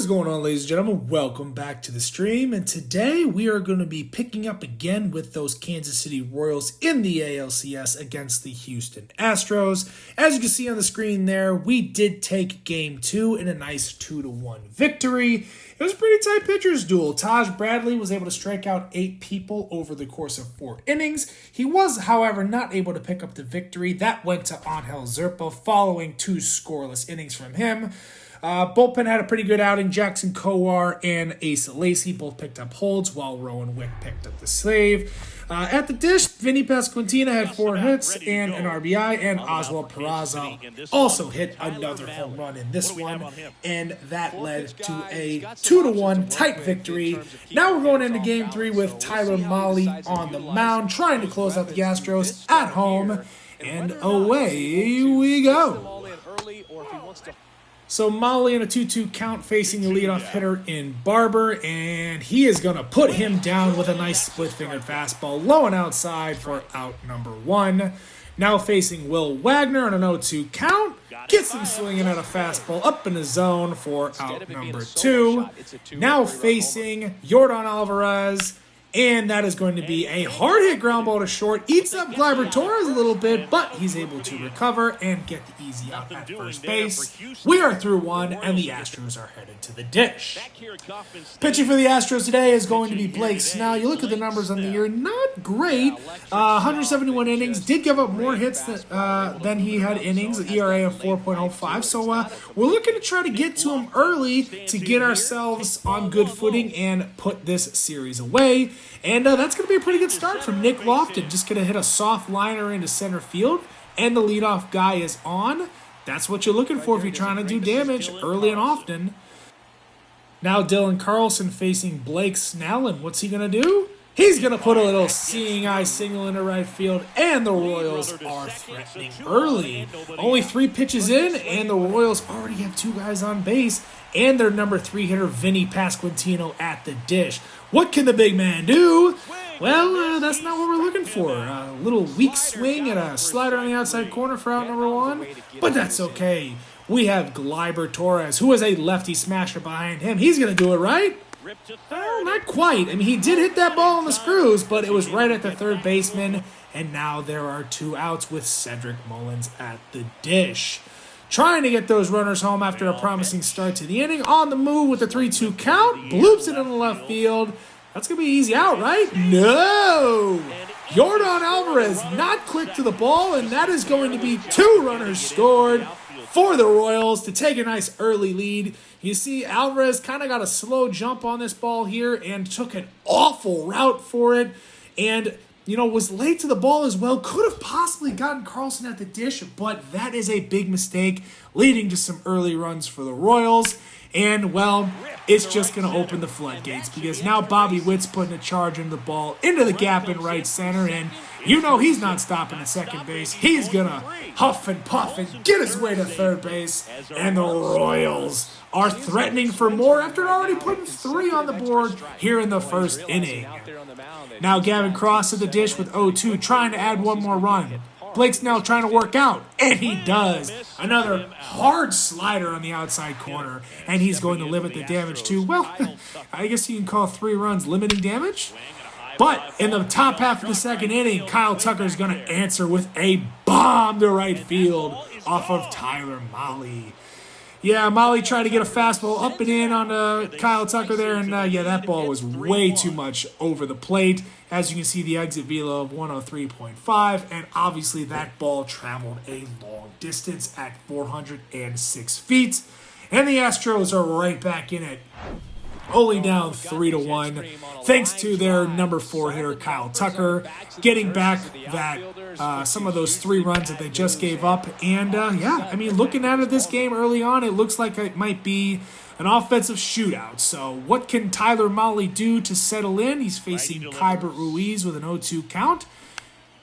What is going on, ladies and gentlemen? Welcome back to the stream, and today we are going to be picking up again with those Kansas City Royals in the ALCS against the Houston Astros. As you can see on the screen there, we did take Game 2 in a nice 2-1 victory. It was a pretty tight pitcher's duel. Taj Bradley was able to strike out 8 people over the course of 4 innings. He was, however, not able to pick up the victory. That went to Angel Zerpa following 2 scoreless innings from him. Bullpen had a pretty good outing. Jackson Kowar and Asa Lacy both picked up holds, while Rowan Wick picked up the save. At the dish, Vinny Pasquantino had 4 hits and an RBI, and Oswald Peraza also hit another home run in this one, and that led to a 2-1 tight victory. Now we're going into Game 3 with Tyler Mahle on the mound, trying to close out the Astros at home, and away we go. So Mahle in a 2-2 count facing the leadoff hitter in Barber, and he is going to put him down with a nice split-fingered fastball low and outside for out number 1. Now facing Will Wagner on an 0-2 count, gets him swinging at a fastball up in the zone for out number 2. Now facing Yordan Alvarez, and that is going to be a hard-hit ground ball to short. Eats up Gleyber Torres a little bit, but he's able to recover and get the easy out at first base. We are through 1, and the Astros are headed to the dish. Pitching for the Astros today is going to be Blake Snell. You look at the numbers on the year, not great. 171 innings, did give up more hits than he had innings, an ERA of 4.05. So we're looking to try to get to him early to get ourselves on good footing and put this series away. And that's going to be a pretty good start from Nick Lofton. Just going to hit a soft liner into center field, and the leadoff guy is on. That's what you're looking for if you're trying to do damage early and often. Now Dylan Carlson facing Blake Snell, and what's he going to do? He's going to put a little seeing eye single into right field, and the Royals are threatening early. Only 3 pitches in, and the Royals already have 2 guys on base, and their number 3 hitter, Vinny Pasquantino, at the dish. What can the big man do? Well, that's not what we're looking for. A little weak swing and a slider on the outside corner for out number 1, but that's okay. We have Gleyber Torres, who is a lefty smasher behind him. He's going to do it, right? Well, not quite. I mean, he did hit that ball on the screws, but it was right at the third baseman, and now there are 2 outs with Cedric Mullins at the dish. Trying to get those runners home after a promising start to the inning. On the move with the 3-2 count. Bloops it in the left field. That's going to be an easy out, right? No! Yordan Alvarez not clicked to the ball, and that is going to be 2 runners scored for the Royals to take a nice early lead. You see, Alvarez kind of got a slow jump on this ball here and took an awful route for it. And was late to the ball as well. Could have possibly gotten Carlson at the dish, but that is a big mistake, leading to some early runs for the Royals. And, well, it's just going to open the floodgates because now Bobby Witt's putting a charge into the ball into the gap in right center, and he's not stopping at second base. He's going to huff and puff and get his way to third base, and the Royals are threatening for more after already putting 3 on the board here in the first inning. Now Gavin Cross at the dish with 0-2, trying to add 1 more run. Blake Snell trying to work out, and he does. Another hard slider on the outside corner, and he's going to limit the damage to, well, I guess you can call 3 runs limiting damage. But in the top half of the second inning, Kyle Tucker is going to answer with a bomb to right field off of Tyler Mahle. Yeah, Mahle tried to get a fastball up and in on Kyle Tucker there, and that ball was way too much over the plate. As you can see, the exit velo of 103.5, and obviously that ball traveled a long distance at 406 feet, and the Astros are right back in it. Only down 3-1, thanks to their number 4 hitter, Kyle Tucker, getting back that some of those 3 runs that they just gave up. And, looking at it this game early on, it looks like it might be an offensive shootout. So what can Tyler Mahle do to settle in? He's facing Kyber Ruiz with an 0-2 count.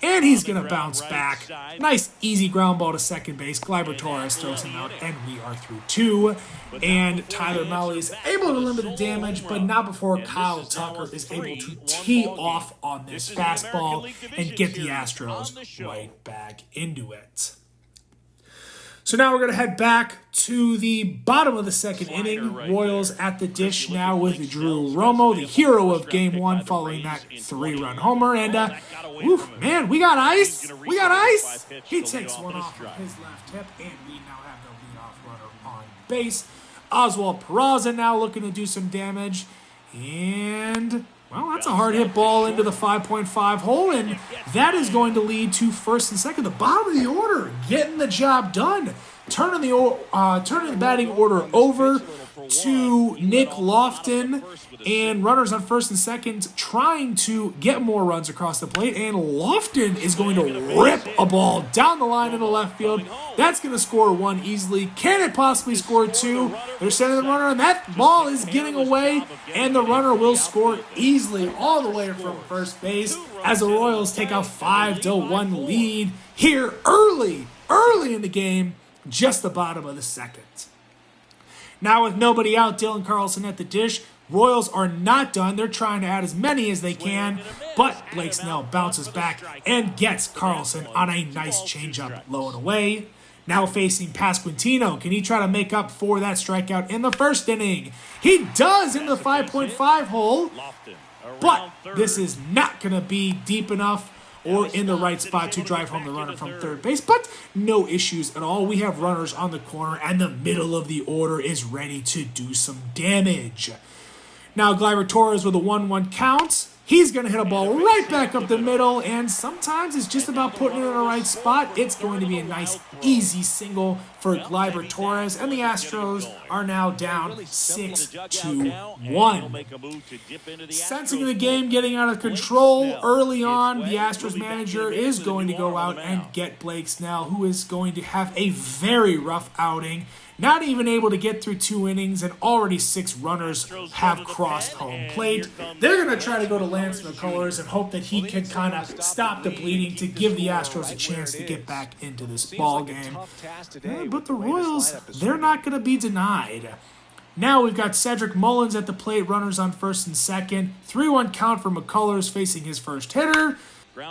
And he's going to bounce back. Nice, easy ground ball to second base. Gleyber Torres throws him out, and we are through 2. And Tyler Mahle is able to limit the damage, but not before Kyle Tucker is able to tee off on this fastball and get the Astros right back into it. So now we're going to head back to the bottom of the second inning. Royals at the dish now with Drew Romo, the hero of Game 1, following that 3-run homer. And, man, we got ice. We got ice. He takes one off of his left hip, and we now have the leadoff runner on base. Oswald Peraza now looking to do some damage. And, well, that's a hard hit ball into the 5.5 hole, and that is going to lead to first and second. The bottom of the order getting the job done. Turning the batting order over to Nick Lofton, and runners on first and second trying to get more runs across the plate, and Lofton is going to rip a ball down the line into left field. That's going to score one easily. Can it possibly score two? They're sending the runner, and that ball is getting away, and the runner will score easily all the way from first base as the Royals take a 5-1 lead here early in the game, just the bottom of the second. Now with nobody out, Dylan Carlson at the dish. Royals are not done. They're trying to add as many as they can, but Blake Snell bounces back and gets Carlson on a nice changeup low and away. Now facing Pasquantino. Can he try to make up for that strikeout in the first inning? He does into the 5.5 hole, but this is not going to be deep enough or in the right spot to drive home the runner from third base, but no issues at all. We have runners on the corner, and the middle of the order is ready to do some damage. Now Gleyber Torres with a 1-1 count. He's going to hit a ball right back up the middle, and sometimes it's just about putting it in the right spot. It's going to be a nice, easy single for Gleyber Torres, and the Astros are now down 6-1. Sensing the game getting out of control early on, the Astros manager is going to go out and get Blake Snell, who is going to have a very rough outing. Not even able to get through 2 innings, and already 6 runners have crossed home plate. They're going to try to go to Lance McCullers and hope that he can kind of stop the bleeding to give the Astros a chance to get back into this ball game. But the Royals, they're not going to be denied. Now we've got Cedric Mullins at the plate, runners on first and second. 3-1 count for McCullers facing his first hitter.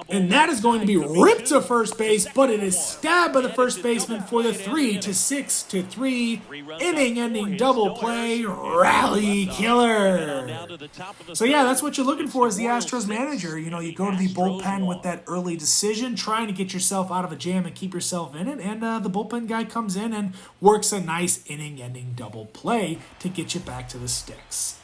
And that is going to be ripped to first base, but it is stabbed by the first baseman for the 3-6-3 inning-ending double play rally killer. So yeah, that's what you're looking for as the Astros manager. You know, you go to the bullpen with that early decision, trying to get yourself out of a jam and keep yourself in it, and the bullpen guy comes in and works a nice inning-ending double play to get you back to the sticks.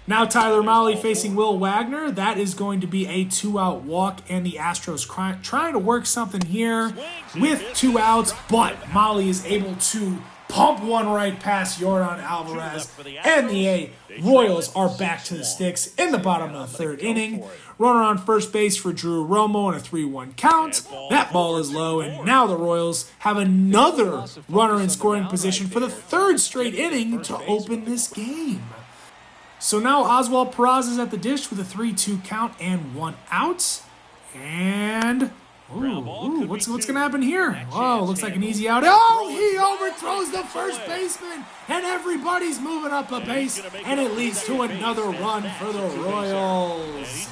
Now Tyler Mahle facing Will Wagner. That is going to be a 2-out walk, and the Astros trying to work something here with 2 outs, but Mahle is able to pump one right past Yordan Alvarez, and the Royals are back to the sticks in the bottom of the third inning. Runner on first base for Drew Romo on a 3-1 count. That ball is low, and now the Royals have another runner in scoring position for the 3rd straight inning to open this game. So now Oswald Peraza is at the dish with a 3-2 count and 1 out. And what's going to happen here? Whoa, looks like an easy out. Oh, he overthrows the first baseman, and everybody's moving up a base, and it leads to another run for the Royals.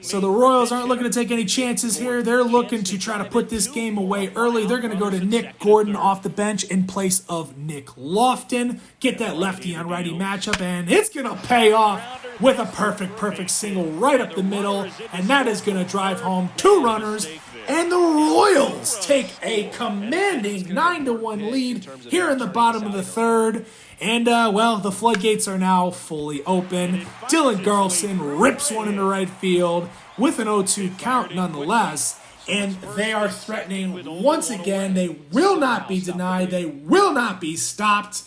So the Royals aren't looking to take any chances here. They're looking to try to put this game away early. They're going to go to Nick Gordon off the bench in place of Nick Lofton. Get that lefty on righty matchup, and it's going to pay off with a perfect single right up the middle, and that is going to drive home 2 runners, and the Royals take a commanding 9-1 lead here in the bottom of the 3rd. And, the floodgates are now fully open. Dylan Carlson rips one into right field with an 0-2 count nonetheless. And they are threatening once again. They will not be denied. They will not be stopped.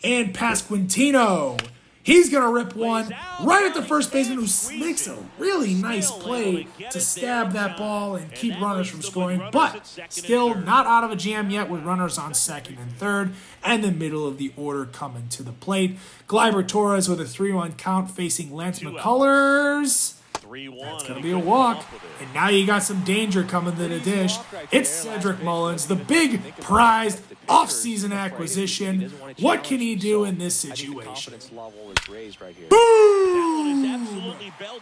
And Pasquantino, he's going to rip one right at the first baseman, who makes a really nice play to stab that ball and keep runners from scoring, but still not out of a jam yet with runners on second and third, and the middle of the order coming to the plate. Gleyber Torres with a 3-1 count facing Lance McCullers. That's going to be a walk. And now you got some danger coming to the dish. It's Cedric Mullins, the big prized offseason acquisition. What can he do in this situation? Boom!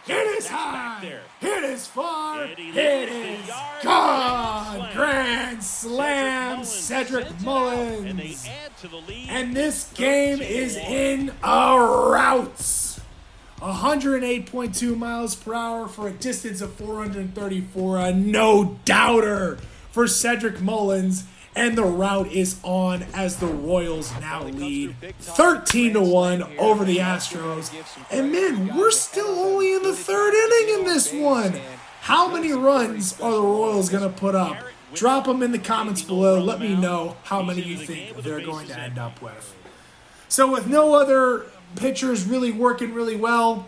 It is high. It is far. It is gone. Grand slam, Cedric Mullins. And this game is in a rout. 108.2 miles per hour for a distance of 434. A no-doubter for Cedric Mullins. And the rout is on as the Royals now lead 13-1 over the Astros. And man, we're still only in the third inning in this one. How many runs are the Royals going to put up? Drop them in the comments below. Let me know how many you think they're going to end up with. So with no other pitchers really working really well,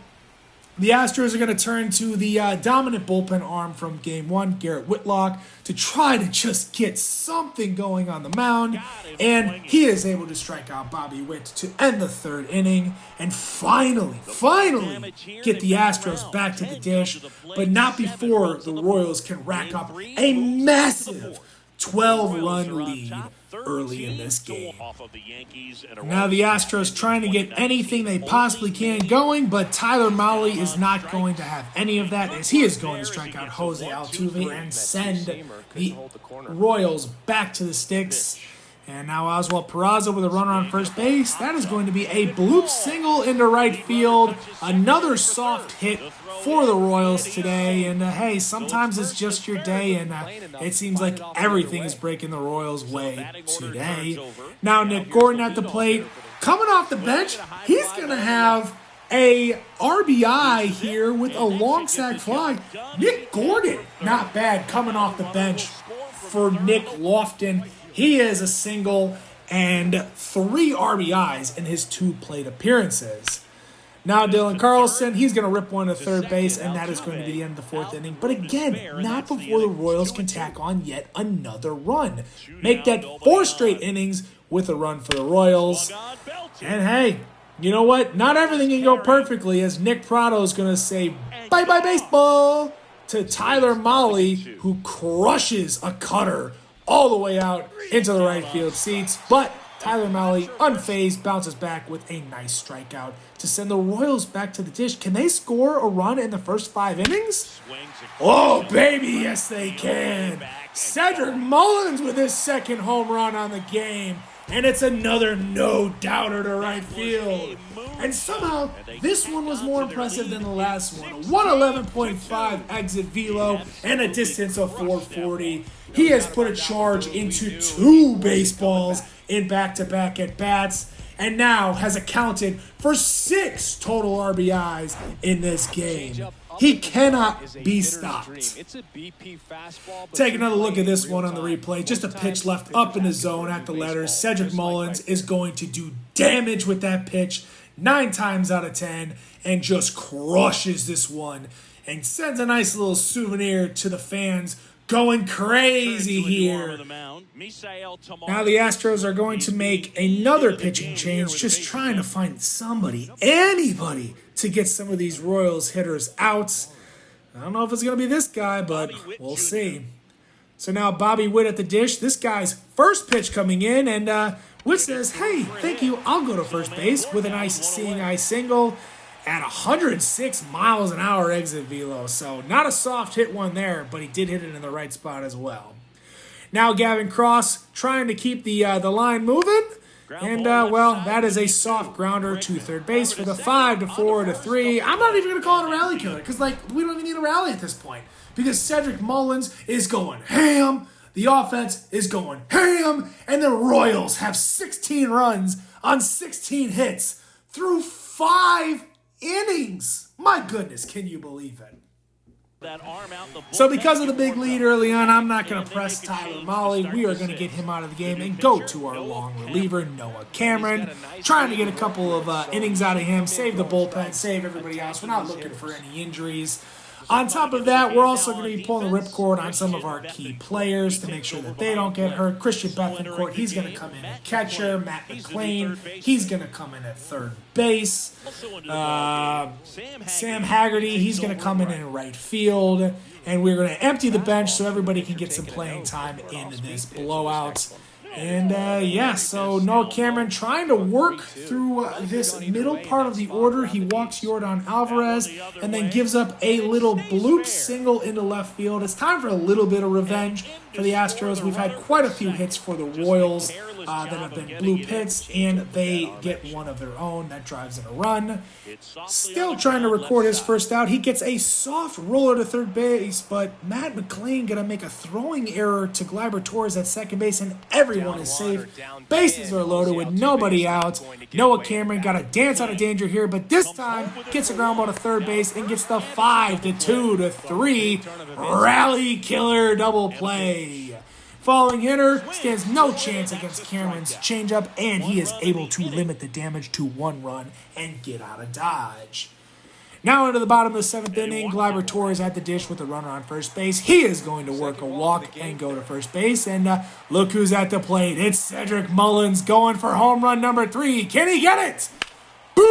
the Astros are going to turn to the dominant bullpen arm from Game 1, Garrett Whitlock, to try to just get something going on the mound. And he is able to strike out Bobby Witt to end the third inning and finally get the Astros back to the dish, but not before the Royals can rack up a massive 12-run lead early in this game. Now the Astros trying to get anything they possibly can going, but Tyler Mahle is not going to have any of that, as he is going to strike out Jose Altuve and send the Royals back to the sticks. And now Oswald Peraza with a runner on first base. That is going to be a bloop single into right field. Another soft hit for the Royals today. And hey, sometimes it's just your day, and it seems like everything is breaking the Royals' way today. Now Nick Gordon at the plate. Coming off the bench, he's going to have a RBI here with a long sac fly. Nick Gordon, not bad, coming off the bench for Nick Lofton. He is a single and 3 RBIs in his 2 plate appearances. Now Dylan Carlson, he's going to rip one to third base, and that is going to be the end of the 4th inning. But again, not before the Royals can tack on yet another run. Make that 4 straight innings with a run for the Royals. And hey, you know what? Not everything can go perfectly, as Nick Prado is going to say bye-bye baseball to Tyler Mahle, who crushes a cutter all the way out into the right field seats. But Tyler Mahle, unfazed, bounces back with a nice strikeout to send the Royals back to the dish. Can they score a run in the first 5 innings? Oh, baby, yes they can. Cedric Mullins with his 2nd home run on the game. And it's another no-doubter to right field. And somehow, this one was more impressive than the last one. 111.5 exit velo and a distance of 440. He has put a charge into 2 baseballs in back-to-back at-bats, and now has accounted for 6 total RBIs in this game. He cannot be stopped. Take another look at this one on the replay. Just a pitch left up in the zone at the letters. Cedric Mullins is going to do damage with that pitch 9 times out of 10 and just crushes this one and sends a nice little souvenir to the fans going crazy here. Now the Astros are going to make another pitching change, just trying to find somebody, anybody, to get some of these Royals hitters out. I don't know if it's going to be this guy, but we'll see. So now Bobby Witt at the dish. This guy's first pitch coming in, and Witt says, hey, thank you, I'll go to first base, with a nice seeing eye single at 106 miles an hour exit velo. So not a soft hit one there, but he did hit it in the right spot as well. Now Gavin Cross trying to keep the line moving. And, well, that is a soft grounder to third base for the 5-4-3. I'm not even going to call it a rally killer, because, we don't even need a rally at this point, because Cedric Mullins is going ham, the offense is going ham, and the Royals have 16 runs on 16 hits through 5 innings. My goodness, can you believe it? So because of the big lead early on, I'm not going to press Tyler Mahle. We are going to get him out of the game and go to our long reliever, Noah Cameron. Trying to get a couple of innings out of him, save the bullpen, save everybody else. We're not looking for any injuries. On top of that, we're also going to be pulling the ripcord on some of our key players to make sure that they don't get hurt. Christian Bethencourt, he's going to come in at catcher. Matt McClain, he's going to come in at third base. Sam Haggerty, he's going to come in right field. And we're going to empty the bench so everybody can get some playing time in this blowout. And, so Noah Cameron trying to work through this middle part of the order. He walks Yordan Alvarez and then gives up a little bloop single into left field. It's time for a little bit of revenge for the Astros. We've had quite a few hits for the Royals that have been bloop hits, and they get one of their own that drives in a run. Still trying to record his first out. He gets a soft roller to third base, but Matt McClain going to make a throwing error to Gleyber Torres at second base, and everyone is safe. Bases are loaded with nobody out. Noah Cameron got a dance out of danger here, but this time gets a ground ball to third base and gets the 5-2-3 rally killer double play. Following hitter stands no chance against Cameron's changeup, and he is able to limit the damage to 1 run and get out of Dodge. Now into the bottom of the 7th inning, Gleyber Torres at the dish with a runner on first base. He is going to work a walk and go to first base, and look who's at the plate. It's Cedric Mullins going for home run number 3. Can he get it? Boom!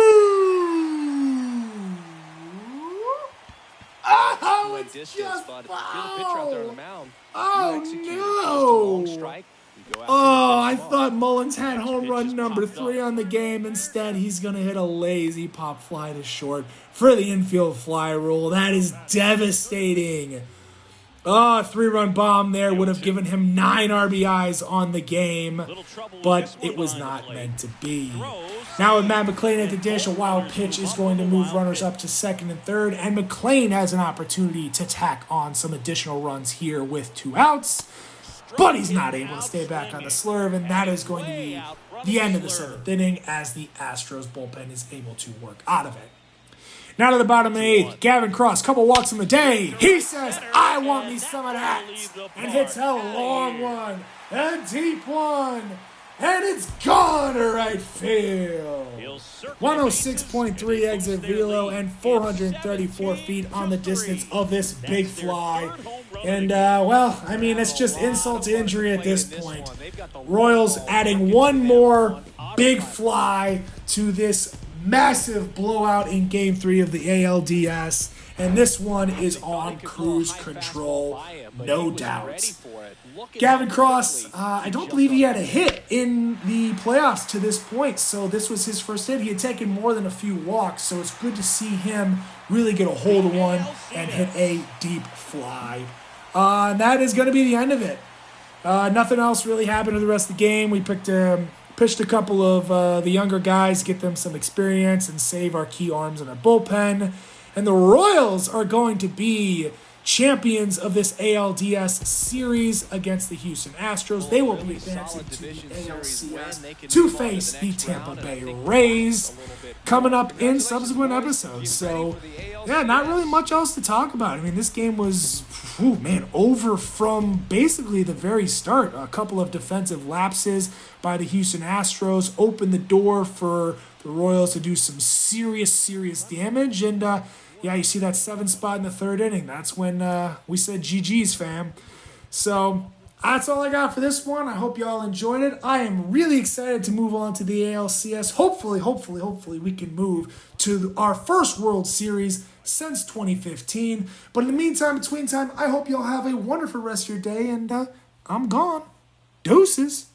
Oh, it's just foul! Oh, no! Oh, I thought Mullins had home run number 3 on the game. Instead, he's going to hit a lazy pop fly to short for the infield fly rule. That is devastating. Oh, a 3-run bomb there would have given him 9 RBIs on the game, but it was not meant to be. Now with Matt McClain at the dish, a wild pitch is going to move runners up to second and third, and McClain has an opportunity to tack on some additional runs here with 2 outs. But he's not able to stay back on the slurve, and that is going to be the end of the 7th inning as the Astros bullpen is able to work out of it. Now to the bottom of the 8th, Gavin Cross, couple walks in the day. He says, I want me some of that, and hits a long one, a deep one, and it's gone to right field. 106.3 exit velo and 434 feet on the distance of this big fly. And, it's just insult to injury at this point. Royals adding one more big fly to this massive blowout in Game 3 of the ALDS. And this one is on cruise control, no doubt. Gavin Cross, I don't believe he had a hit in the playoffs to this point, so this was his first hit. He had taken more than a few walks, so it's good to see him really get a hold of one and hit a deep fly. And that is going to be the end of it. Nothing else really happened in the rest of the game. We pitched a couple of the younger guys, get them some experience and save our key arms in our bullpen. And the Royals are going to be champions of this ALDS series against the Houston Astros. They will be advancing to the ALCS to face the Tampa Bay Rays coming up in subsequent episodes. So, yeah, not really much else to talk about. I mean, this game was, over from basically the very start. A couple of defensive lapses by the Houston Astros opened the door for the Royals to do some serious damage. And, you see that 7th spot in the 3rd inning. That's when we said GG's, fam. So that's all I got for this one. I hope y'all enjoyed it. I am really excited to move on to the ALCS. Hopefully we can move to our first World Series since 2015. But in the meantime, between time, I hope y'all have a wonderful rest of your day. And I'm gone. Deuces.